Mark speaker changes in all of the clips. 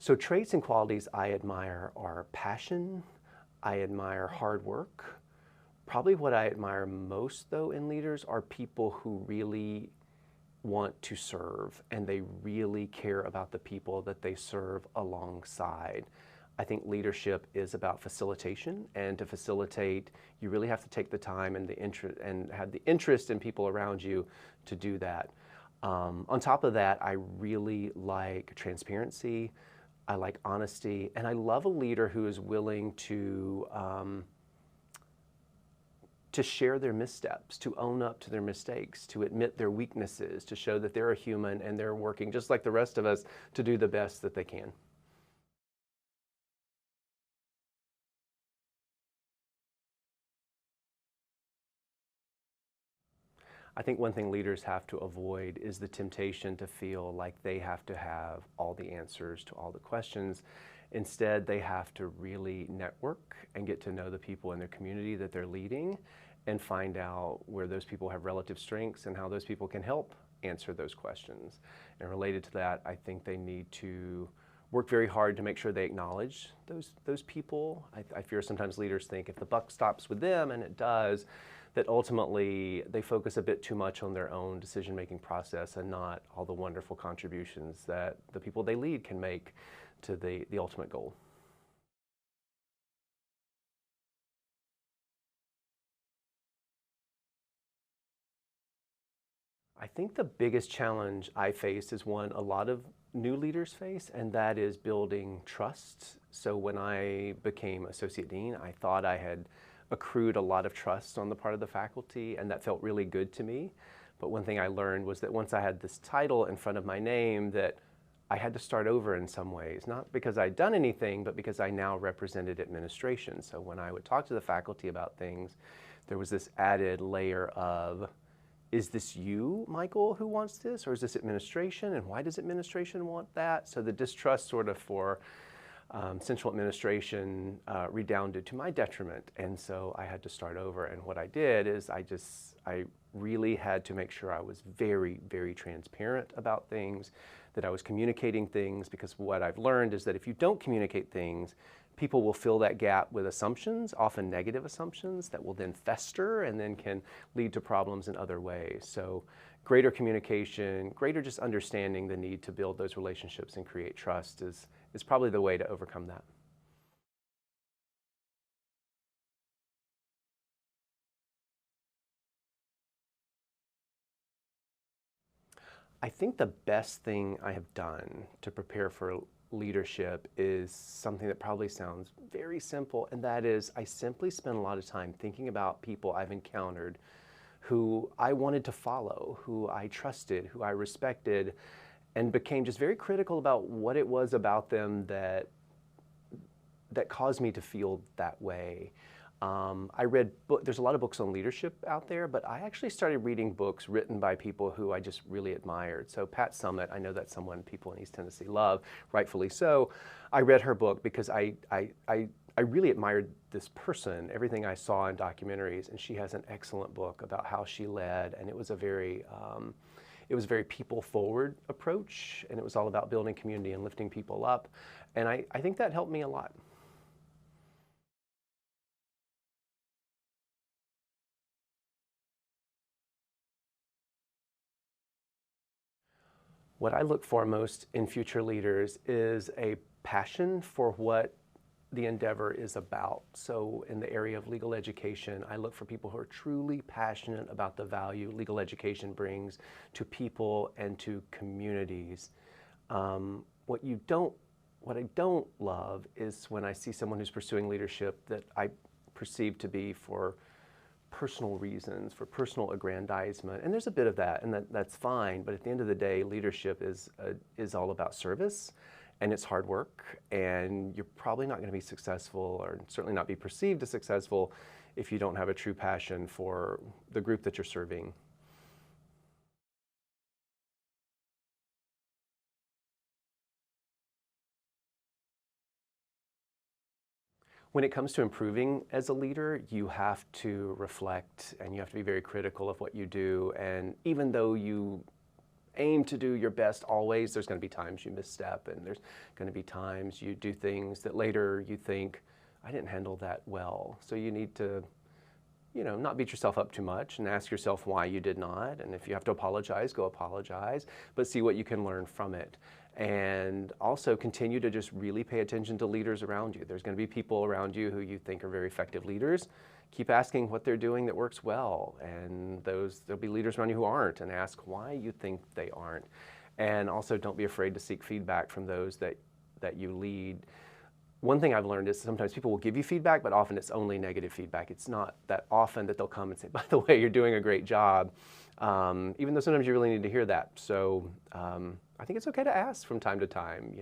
Speaker 1: So traits and qualities I admire are passion, I admire hard work. Probably what I admire most though in leaders are people who really want to serve and they really care about the people that they serve alongside. I think leadership is about facilitation, and to facilitate, you really have to take the time and have the interest in people around you to do that. On top of that, I really like transparency. I like honesty, and I love a leader who is willing to share their missteps, to own up to their mistakes, to admit their weaknesses, to show that they're a human and they're working just like the rest of us to do the best that they can. I think one thing leaders have to avoid is the temptation to feel like they have to have all the answers to all the questions. Instead, they have to really network and get to know the people in their community that they're leading and find out where those people have relative strengths and how those people can help answer those questions. And related to that, I think they need to work very hard to make sure they acknowledge those people. I fear sometimes leaders think if the buck stops with them, and it does, that ultimately they focus a bit too much on their own decision-making process and not all the wonderful contributions that the people they lead can make to the ultimate goal. I think the biggest challenge I face is one a lot of new leaders face, and that is building trust. So when I became Associate Dean, I thought I had accrued a lot of trust on the part of the faculty, and that felt really good to me. But one thing I learned was that once I had this title in front of my name, that I had to start over in some ways, not because I'd done anything, but because I now represented administration. So when I would talk to the faculty about things, there was this added layer of, is this you, Michael, who wants this? Or is this administration? And why does administration want that? So the distrust sort of for central administration redounded to my detriment. And so I had to start over. And what I did is I really had to make sure I was very, very transparent about things, that I was communicating things, because what I've learned is that if you don't communicate things, people will fill that gap with assumptions, often negative assumptions, that will then fester and then can lead to problems in other ways. So greater communication, greater just understanding the need to build those relationships and create trust is probably the way to overcome that. I think the best thing I have done to prepare for leadership is something that probably sounds very simple, and that is I simply spend a lot of time thinking about people I've encountered who I wanted to follow, who I trusted, who I respected, and became just very critical about what it was about them that caused me to feel that way. I read there's a lot of books on leadership out there, but I actually started reading books written by people who I just really admired. So Pat Summitt, I know that's someone people in East Tennessee love, rightfully so. I read her book because I really admired this person, everything I saw in documentaries, and she has an excellent book about how she led, and it was a very people-forward approach, and it was all about building community and lifting people up, and I think that helped me a lot. What I look for most in future leaders is a passion for what the endeavor is about. So in the area of legal education, I look for people who are truly passionate about the value legal education brings to people and to communities. What I don't love is when I see someone who's pursuing leadership that I perceive to be for personal reasons, for personal aggrandizement, and there's a bit of that, and that's fine. But at the end of the day, leadership is all about service, and it's hard work, and you're probably not going to be successful, or certainly not be perceived as successful, if you don't have a true passion for the group that you're serving. When it comes to improving as a leader, you have to reflect and you have to be very critical of what you do. And even though you aim to do your best always. There's going to be times you misstep, and there's going to be times you do things that later you think, I didn't handle that well. So you need to, not beat yourself up too much and ask yourself why you did not. And if you have to apologize, go apologize, but see what you can learn from it. And also continue to just really pay attention to leaders around you. There's going to be people around you who you think are very effective leaders. Keep asking what they're doing that works well. And there'll be leaders around you who aren't, and ask why you think they aren't. And also don't be afraid to seek feedback from those that you lead. One thing I've learned is sometimes people will give you feedback, but often it's only negative feedback. It's not that often that they'll come and say, by the way, you're doing a great job, even though sometimes you really need to hear that. So I think it's okay to ask from time to time,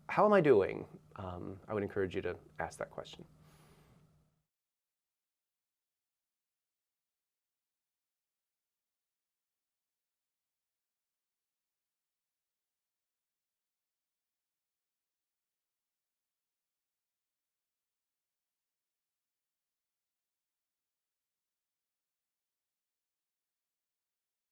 Speaker 1: how am I doing? I would encourage you to ask that question.